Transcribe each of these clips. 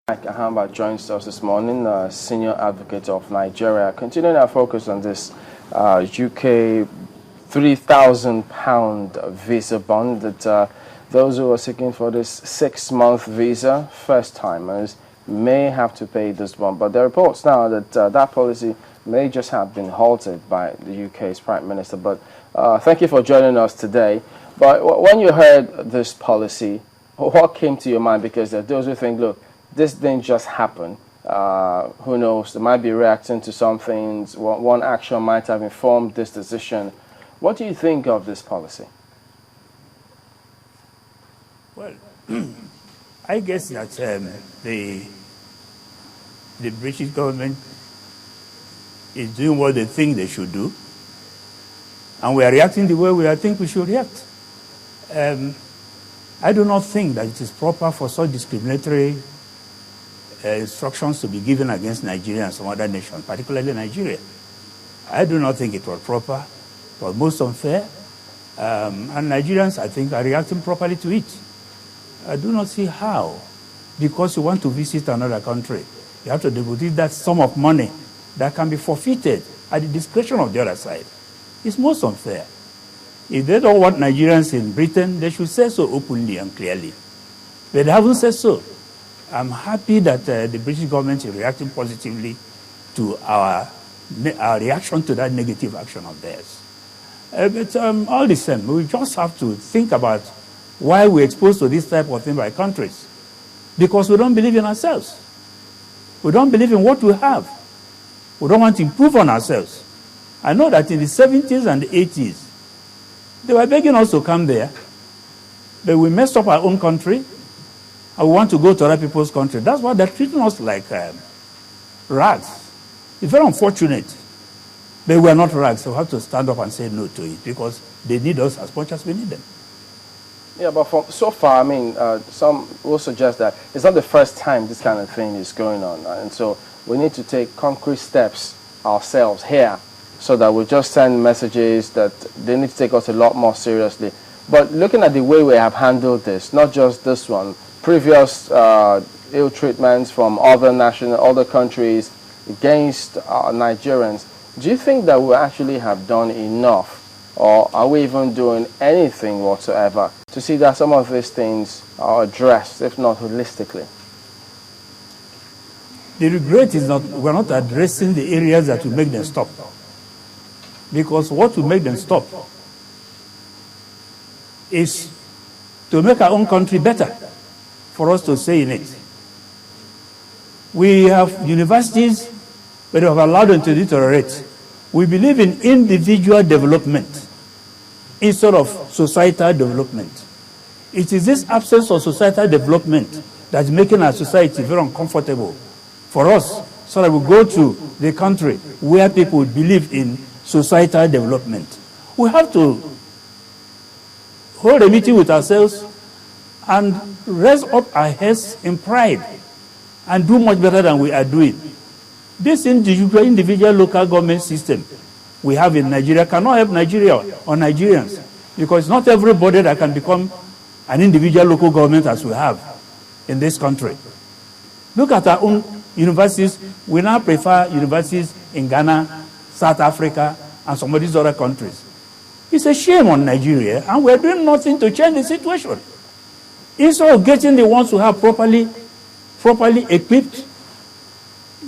Ahamba joins us this morning, Senior Advocate of Nigeria. Continuing our focus on this UK £3,000 visa bond that those who are seeking for this 6-month visa, first-timers, may have to pay this bond. But there are reports now that that policy may just have been halted by the UK's Prime Minister. But thank you for joining us today. But when you heard this policy, what came to your mind? Because there are those who think, look, this didn't just happen. Who knows? They might be reacting to some things. One action might have informed this decision. What do you think of this policy? Well, I guess that the British government is doing what they think they should do, and we are reacting the way we think we should react. I do not think that it is proper for such discriminatory instructions to be given against Nigeria and some other nations, particularly Nigeria. I do not think it was proper. It was most unfair. And Nigerians, I think, are reacting properly to it. I do not see how, because you want to visit another country, you have to deposit that sum of money that can be forfeited at the discretion of the other side. It's most unfair. If they don't want Nigerians in Britain, they should say so openly and clearly. But they haven't said so. I'm happy that the British government is reacting positively to our reaction to that negative action of theirs. But all the same, we just have to think about why we're exposed to this type of thing by countries. Because we don't believe in ourselves. We don't believe in what we have. We don't want to improve on ourselves. I know that in the 70s and the 80s, they were begging us to come there, but we messed up our own country, and we want to go to other people's country. That's why they're treating us like rags. It's very unfortunate. But we're not rags, so we have to stand up and say no to it, because they need us as much as we need them. Yeah, but so far, I mean, some will suggest that it's not the first time this kind of thing is going on. And so we need to take concrete steps ourselves here so that we just send messages that they need to take us a lot more seriously. But looking at the way we have handled this, not just this one, previous ill treatments from other countries against Nigerians, do you think that we actually have done enough, or are we even doing anything whatsoever to see that some of these things are addressed, if not holistically? The regret is we're not addressing the areas that will make them stop. Because what will make them stop is to make our own country better for us to stay in it. We have universities, but we have allowed them to deteriorate. We believe in individual development instead of societal development. It is this absence of societal development that's making our society very uncomfortable for us, so that we go to the country where people believe in societal development. We have to hold a meeting with ourselves and raise up our heads in pride and do much better than we are doing. This individual local government system we have in Nigeria cannot help Nigeria or Nigerians, because not everybody that can become an individual local government as we have in this country. Look at our own universities. We now prefer universities in Ghana, South Africa, and some of these other countries. It's a shame on Nigeria, and we're doing nothing to change the situation. Instead of getting the ones who have properly equipped,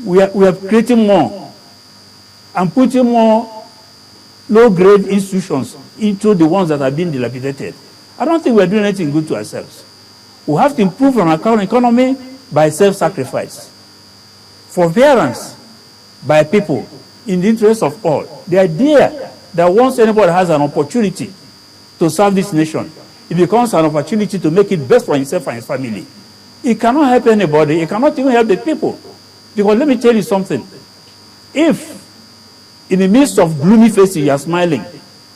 we are creating more and putting more low-grade institutions into the ones that are being dilapidated. I don't think we're doing anything good to ourselves. We have to improve on our current economy by self-sacrifice, forbearance by people in the interest of all. The idea that once anybody has an opportunity to serve this nation, it becomes an opportunity to make it best for himself and his family. It cannot help anybody. It cannot even help the people. Because let me tell you something. If in the midst of gloomy faces you are smiling,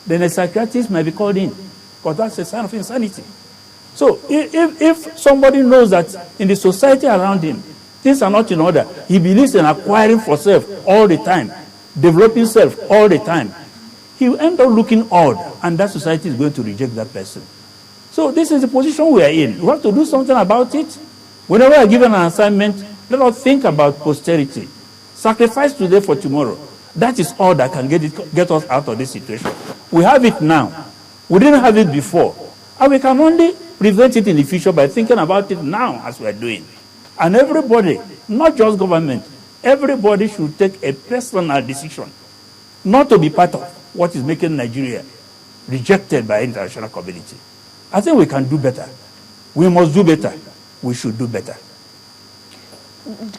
then a psychiatrist might be called in, because that's a sign of insanity. So if somebody knows that in the society around him, things are not in order, he believes in acquiring for self all the time, developing self all the time, he will end up looking odd, and that society is going to reject that person. So this is the position we are in. We have to do something about it. Whenever we are given an assignment, Let us think about posterity. Sacrifice today for tomorrow. That is all that can get us out of this situation. We have it now. We didn't have it before. And we can only prevent it in the future by thinking about it now as we are doing. And everybody, not just government, everybody should take a personal decision not to be part of what is making Nigeria rejected by the international community. I think we can do better. We must do better. We should do better.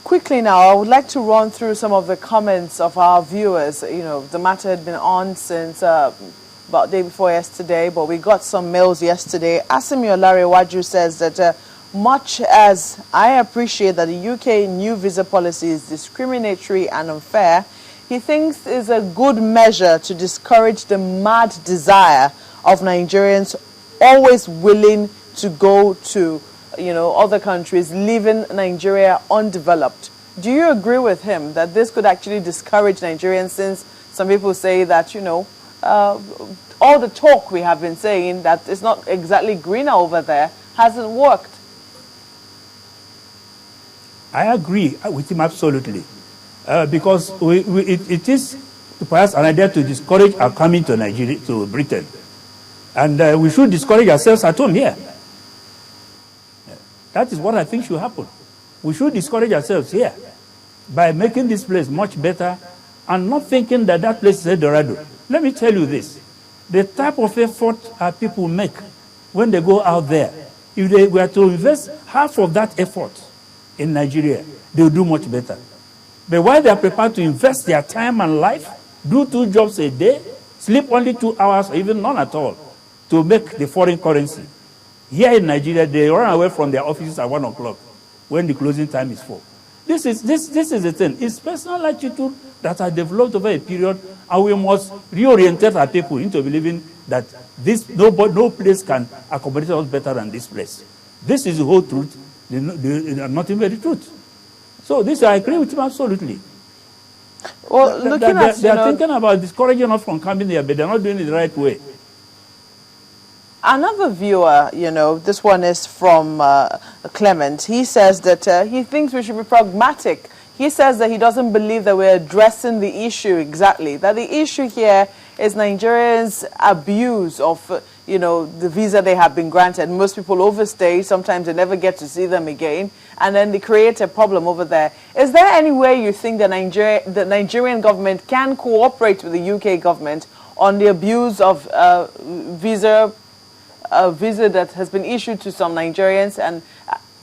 Quickly now, I would like to run through some of the comments of our viewers. You know, the matter had been on since about the day before yesterday, but we got some mails yesterday. Asimi Olarewaju says that much as I appreciate that the UK new visa policy is discriminatory and unfair, he thinks it's a good measure to discourage the mad desire of Nigerians always willing to go to, you know, other countries, leaving Nigeria undeveloped. Do you agree with him that this could actually discourage Nigerians, since some people say that, you know, all the talk we have been saying that it's not exactly greener over there hasn't worked? I agree with him absolutely. Because it is perhaps an idea to discourage our coming to Nigeria, to Britain. And we should discourage ourselves at home here. That is what I think should happen. We should discourage ourselves here by making this place much better and not thinking that that place is Eldorado. Let me tell you this. The type of effort our people make when they go out there, if they were to invest half of that effort in Nigeria, they will do much better. But while they are prepared to invest their time and life, do 2 jobs a day, sleep only 2 hours or even none at all to make the foreign currency. Here in Nigeria, they run away from their offices at 1 o'clock when the closing time is 4. This is the thing. It's personal attitude that has developed over a period, and we must reorientate our people into believing that no place can accommodate us better than this place. This is the whole truth, nothing but the truth. So this, I agree with him absolutely. Well, they are thinking about discouraging us from coming here, but they're not doing it the right way. Another viewer, you know, this one is from Clement. He says that he thinks we should be pragmatic. He says that he doesn't believe that we're addressing the issue exactly. That the issue here is Nigerians' abuse of, you know, the visa they have been granted. Most people overstay. Sometimes they never get to see them again. And then they create a problem over there. Is there any way you think that the Nigerian government can cooperate with the UK government on the abuse of visa that has been issued to some Nigerians and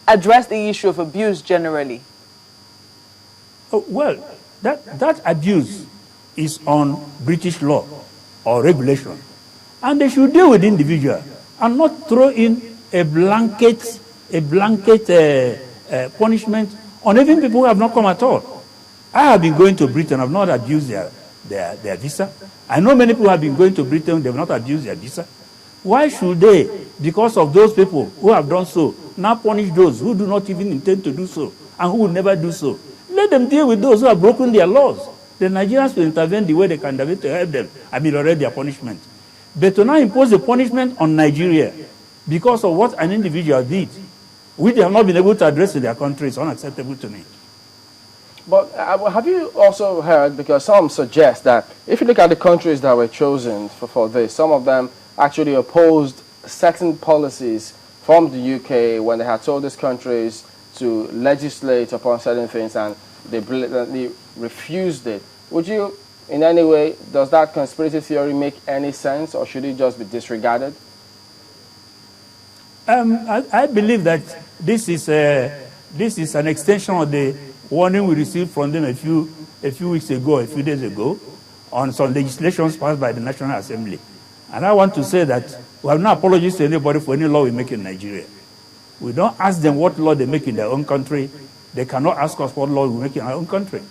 address the issue of abuse generally? Oh, well, that abuse is on British law or regulation. And they should deal with the individual and not throw in a blanket punishment on even people who have not come at all. I have been going to Britain, I've not abused their visa. I know many people have been going to Britain, they have not abused their visa. Why should they, because of those people who have done so, now punish those who do not even intend to do so and who will never do so? Let them deal with those who have broken their laws. The Nigerians will intervene the way they can intervene to help them ameliorate their punishment. But to now impose a punishment on Nigeria because of what an individual did, which they have not been able to address in their country, is unacceptable to me. But have you also heard, because some suggest that if you look at the countries that were chosen for this, some of them actually opposed certain policies from the UK when they had told these countries to legislate upon certain things, and they blatantly refused it. Would you, in any way, does that conspiracy theory make any sense, or should it just be disregarded? I believe that this is an extension of the warning we received from them a few weeks ago, a few days ago, on some legislations passed by the National Assembly. And I want to say that we have no apologies to anybody for any law we make in Nigeria. We don't ask them what law they make in their own country. They cannot ask us what law we make in our own country.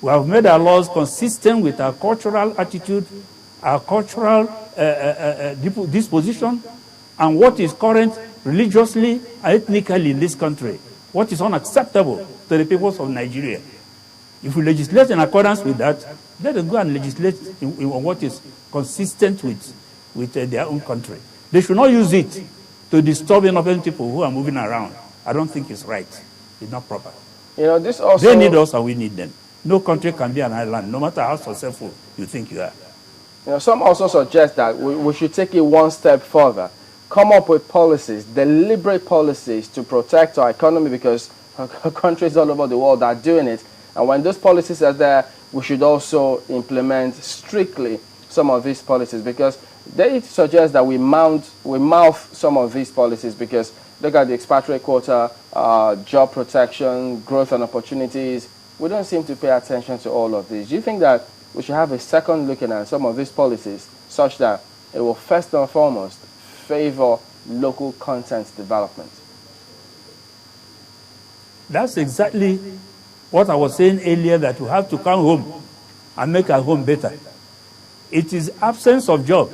We have made our laws consistent with our cultural attitude, our cultural disposition, and what is current religiously and ethnically in this country, what is unacceptable to the peoples of Nigeria. If we legislate in accordance with that, let them go and legislate on what is consistent with their own country. They should not use it to disturb innocent people who are moving around. I don't think it's right. It's not proper. You know, this also... They need us and we need them. No country can be an island, no matter how successful you think you are. You know, some also suggest that we should take it one step further, come up with policies, deliberate policies to protect our economy, because countries all over the world are doing it. And when those policies are there, we should also implement strictly some of these policies, because they suggest that we mouth some of these policies, because look at the expatriate quota, job protection, growth and opportunities. We don't seem to pay attention to all of these. Do you think that we should have a second look at some of these policies, such that it will first and foremost favor local content development? That's exactly what I was saying earlier, that we have to come home and make our home better. It is absence of job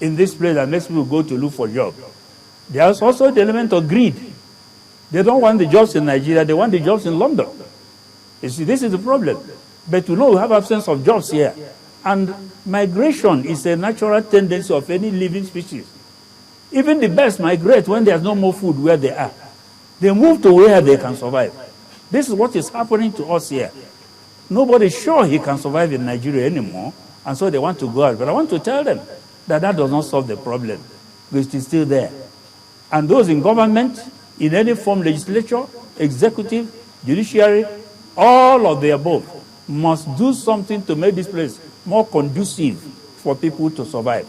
in this place that makes people go to look for job. There's also the element of greed. They don't want the jobs in Nigeria, they want the jobs in London. You see, this is the problem. But we know we have absence of jobs here. And migration is a natural tendency of any living species. Even the best migrate when there's no more food where they are. They move to where they can survive. This is what is happening to us here. Nobody's sure he can survive in Nigeria anymore, and so they want to go out. But I want to tell them that that does not solve the problem, because it is still there. And those in government, in any form, legislature, executive, judiciary, all of the above, must do something to make this place more conducive for people to survive.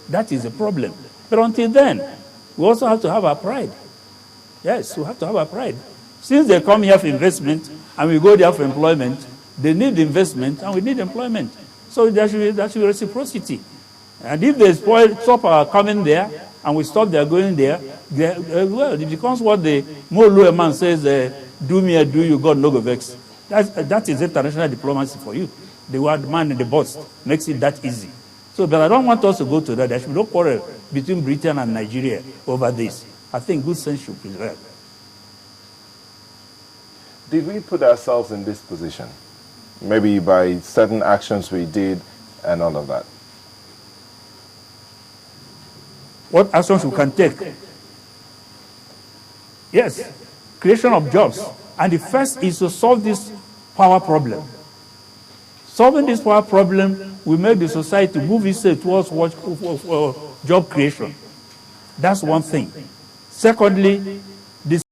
That is a problem. But until then, we also have to have our pride. Yes, we have to have our pride. Since they come here for investment and we go there for employment, they need investment and we need employment. So there should be reciprocity. And if they stop our coming there and we stop their going there, well, it becomes what the Molo man says, do me or do you, God no go vex. That is international diplomacy for you. The word man in the boss makes it that easy. So, but I don't want us to go to that. There should be no quarrel between Britain and Nigeria over this. I think good sense should prevail. Did we put ourselves in this position? Maybe by certain actions we did and all of that. What actions we can take? Yes, creation of jobs. And the first is to solve this power problem. Solving this power problem will make the society move itself towards job creation. That's one thing. Secondly,